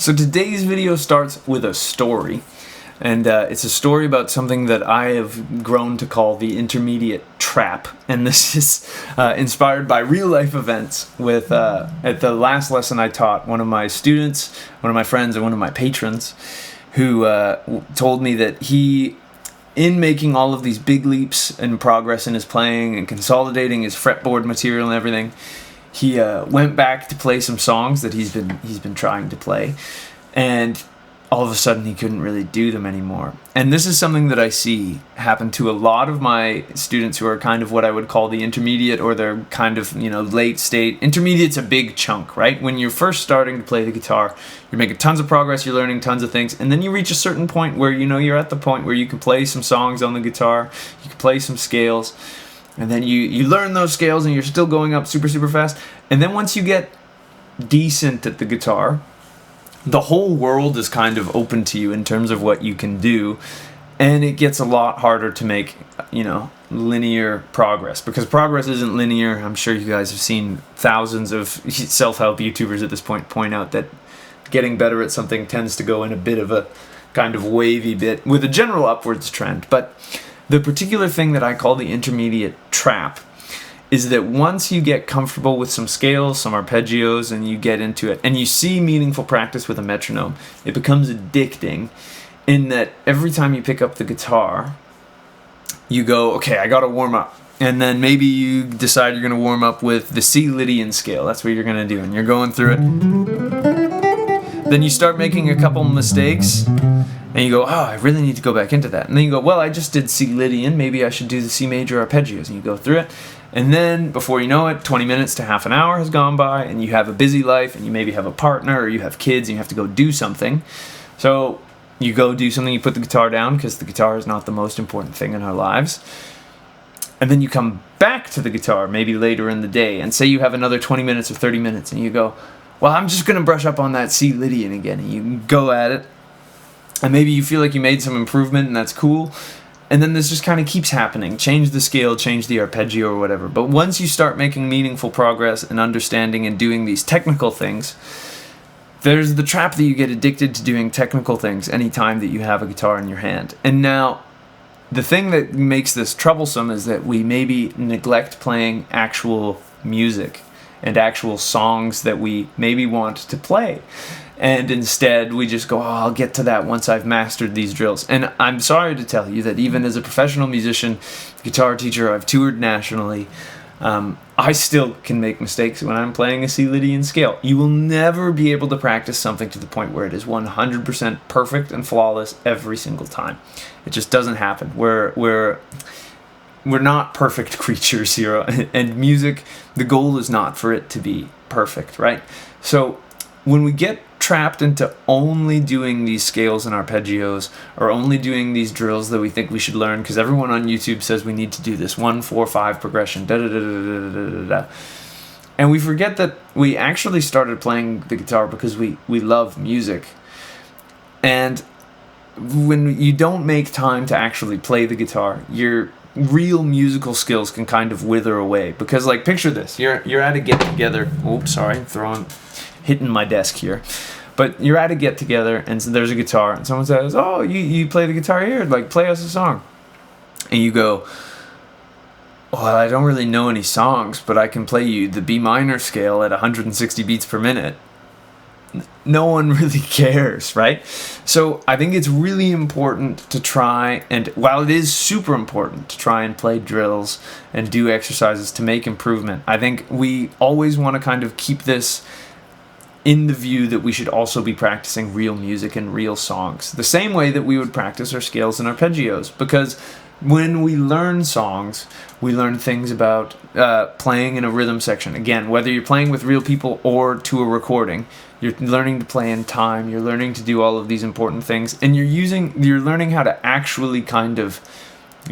So today's video starts with a story, and it's a story about something that I have grown to call the intermediate trap, and this is inspired by real-life events. With at the last lesson I taught, one of my students, one of my friends, and one of my patrons, who told me that he, in making all of these big leaps in progress in his playing and consolidating his fretboard material and everything, he went back to play some songs that he's been trying to play, and all of a sudden he couldn't really do them anymore. And this is something that I see happen to a lot of my students who are kind of what I would call the intermediate, or they're kind of, late state. Intermediate's a big chunk, right? When you're first starting to play the guitar, you're making tons of progress, you're learning tons of things, and then you reach a certain point where you're at the point where you can play some songs on the guitar, you can play some scales, and then you learn those scales and you're still going up super, super fast. And then once you get decent at the guitar, the whole world is kind of open to you in terms of what you can do, and it gets a lot harder to make, linear progress, because progress isn't linear. I'm sure you guys have seen thousands of self-help YouTubers at this point out that getting better at something tends to go in a bit of a kind of wavy bit with a general upwards trend. But the particular thing that I call the intermediate trap is that once you get comfortable with some scales, some arpeggios, and you get into it, and you see meaningful practice with a metronome, it becomes addicting in that every time you pick up the guitar, you go, okay, I gotta warm up. And then maybe you decide you're gonna warm up with the C Lydian scale. That's what you're gonna do, and you're going through it. Then you start making a couple mistakes, and you go, oh, I really need to go back into that. And then you go, well, I just did C Lydian, maybe I should do the C major arpeggios. And you go through it. And then, before you know it, 20 minutes to half an hour has gone by, and you have a busy life, and you maybe have a partner, or you have kids, and you have to go do something. So, you go do something, you put the guitar down, because the guitar is not the most important thing in our lives. And then you come back to the guitar, maybe later in the day, and say you have another 20 minutes or 30 minutes, and you go, well, I'm just going to brush up on that C Lydian again. And you go at it, and maybe you feel like you made some improvement, and that's cool. And then this just kind of keeps happening. Change the scale, change the arpeggio or whatever. But once you start making meaningful progress and understanding and doing these technical things, there's the trap that you get addicted to doing technical things anytime that you have a guitar in your hand. And now, the thing that makes this troublesome is that we maybe neglect playing actual music and actual songs that we maybe want to play. And instead, we just go, oh, I'll get to that once I've mastered these drills. And I'm sorry to tell you that even as a professional musician, guitar teacher, I've toured nationally, I still can make mistakes when I'm playing a C Lydian scale. You will never be able to practice something to the point where it is 100% perfect and flawless every single time. It just doesn't happen. We're not perfect creatures here. And music, the goal is not for it to be perfect, right? So when we get trapped into only doing these scales and arpeggios, or only doing these drills that we think we should learn because everyone on YouTube says we need to do this 1-4-5 progression, da da da da da da da, and we forget that we actually started playing the guitar because we love music. And when you don't make time to actually play the guitar, your real musical skills can kind of wither away. Because, like, picture this: you're at a get together. Oops, sorry, hitting my desk here. But you're at a get together, and there's a guitar, and someone says, oh, you play the guitar here, like, play us a song. And you go, well, I don't really know any songs, but I can play you the B minor scale at 160 beats per minute. No one really cares, right? So I think it's really important to try, and while it is super important to try and play drills and do exercises to make improvement, I think we always want to kind of keep this in the view that we should also be practicing real music and real songs, the same way that we would practice our scales and arpeggios. Because when we learn songs, we learn things about playing in a rhythm section. Again, whether you're playing with real people or to a recording, you're learning to play in time, you're learning to do all of these important things, and you're learning how to actually kind of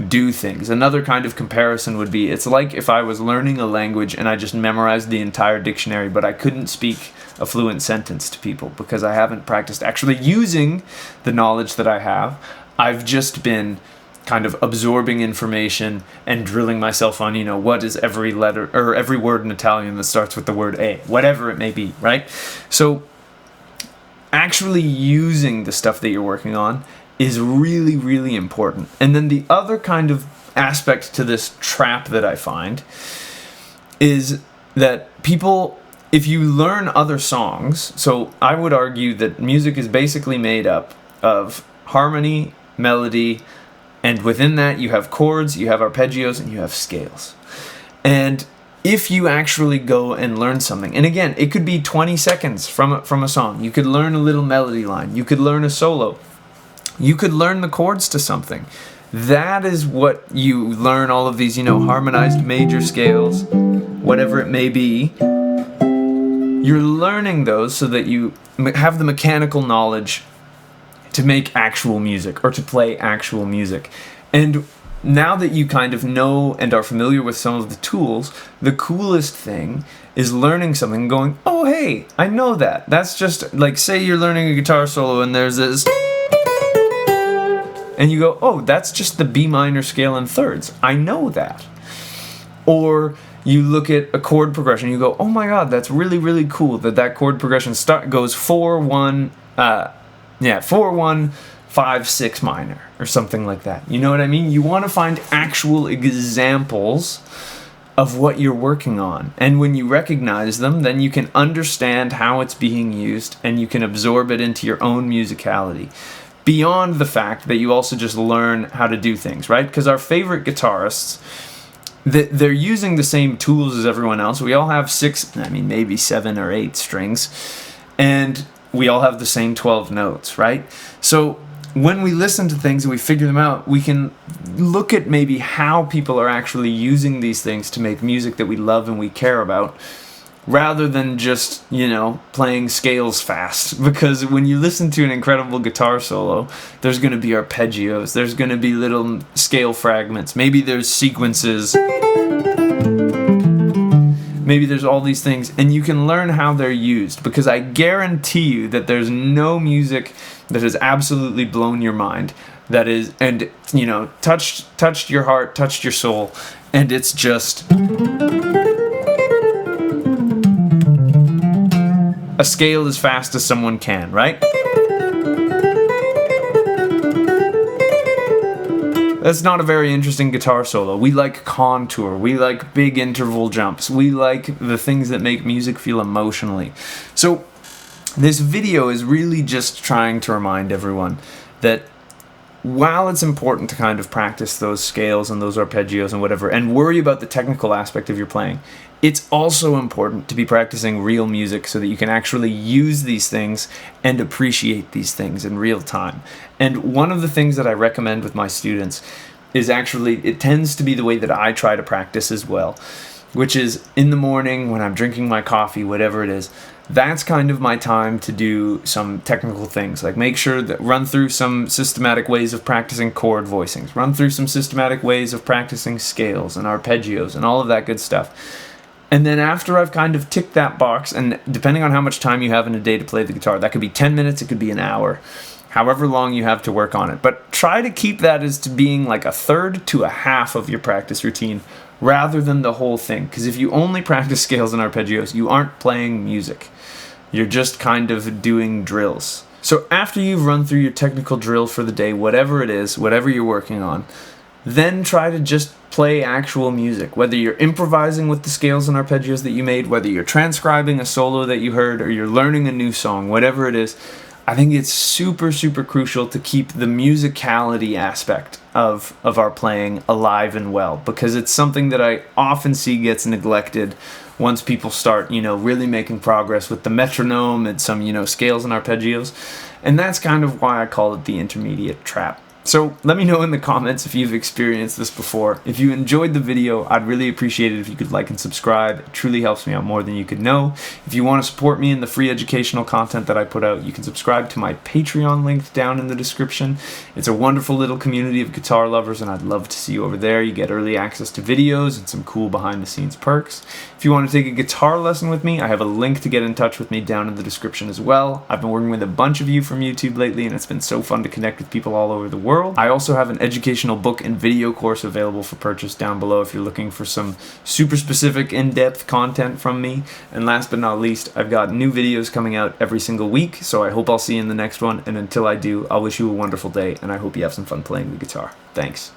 do things. Another kind of comparison would be, it's like if I was learning a language and I just memorized the entire dictionary, but I couldn't speak a fluent sentence to people because I haven't practiced actually using the knowledge that I have. I've just been kind of absorbing information and drilling myself on, what is every letter or every word in Italian that starts with the word A, whatever it may be, right? So actually using the stuff that you're working on is really, really important. And then the other kind of aspect to this trap that I find is that people, if you learn other songs, so I would argue that music is basically made up of harmony, melody, and within that you have chords, you have arpeggios, and you have scales. And if you actually go and learn something, and again, it could be 20 seconds from a song. You could learn a little melody line. You could learn a solo. You could learn the chords to something. That is what you learn, all of these, harmonized major scales, whatever it may be. You're learning those so that you have the mechanical knowledge to make actual music or to play actual music. And now that you kind of know and are familiar with some of the tools, the coolest thing is learning something and going, oh, hey, I know that. That's just, like, say you're learning a guitar solo and there's this, and you go, oh, that's just the B minor scale in thirds. I know that. Or you look at a chord progression, you go, oh my god, that's really, really cool that chord progression goes 4-1, 4-1, 5-6 minor, or something like that. You know what I mean? You want to find actual examples of what you're working on. And when you recognize them, then you can understand how it's being used, and you can absorb it into your own musicality. Beyond the fact that you also just learn how to do things, right? Because our favorite guitarists, they're using the same tools as everyone else. We all have maybe 7 or 8 strings, and we all have the same 12 notes, right? So when we listen to things and we figure them out, we can look at maybe how people are actually using these things to make music that we love and we care about, rather than just, playing scales fast. Because when you listen to an incredible guitar solo, there's going to be arpeggios, there's going to be little scale fragments, maybe there's sequences, maybe there's all these things, and you can learn how they're used. Because I guarantee you that there's no music that has absolutely blown your mind, that is, and touched your heart, touched your soul, and it's just a scale as fast as someone can, right? That's not a very interesting guitar solo. We like contour. We like big interval jumps. We like the things that make music feel emotionally. So this video is really just trying to remind everyone that while it's important to kind of practice those scales and those arpeggios and whatever, and worry about the technical aspect of your playing, it's also important to be practicing real music so that you can actually use these things and appreciate these things in real time. And one of the things that I recommend with my students is actually, it tends to be the way that I try to practice as well, which is in the morning when I'm drinking my coffee, whatever it is. That's kind of my time to do some technical things, like make sure that run through some systematic ways of practicing chord voicings, run through some systematic ways of practicing scales and arpeggios and all of that good stuff. And then after I've kind of ticked that box, and depending on how much time you have in a day to play the guitar, that could be 10 minutes, it could be an hour, however long you have to work on it. But try to keep that as to being like a third to a half of your practice routine, rather than the whole thing. Because if you only practice scales and arpeggios, you aren't playing music. You're just kind of doing drills. So after you've run through your technical drill for the day, whatever it is, whatever you're working on, then try to just play actual music. Whether you're improvising with the scales and arpeggios that you made, whether you're transcribing a solo that you heard, or you're learning a new song, whatever it is, I think it's super, super crucial to keep the musicality aspect of our playing alive and well, because it's something that I often see gets neglected once people start, really making progress with the metronome and some, scales and arpeggios. And that's kind of why I call it the intermediate trap. So let me know in the comments if you've experienced this before. If you enjoyed the video, I'd really appreciate it if you could like and subscribe. It truly helps me out more than you could know. If you want to support me in the free educational content that I put out, you can subscribe to my Patreon link down in the description. It's a wonderful little community of guitar lovers, and I'd love to see you over there. You get early access to videos and some cool behind-the-scenes perks. If you want to take a guitar lesson with me, I have a link to get in touch with me down in the description as well. I've been working with a bunch of you from YouTube lately, and it's been so fun to connect with people all over the world. world. I also have an educational book and video course available for purchase down below if you're looking for some super specific, in-depth content from me. And last but not least, I've got new videos coming out every single week, so I hope I'll see you in the next one. And until I do, I'll wish you a wonderful day, and I hope you have some fun playing the guitar. Thanks.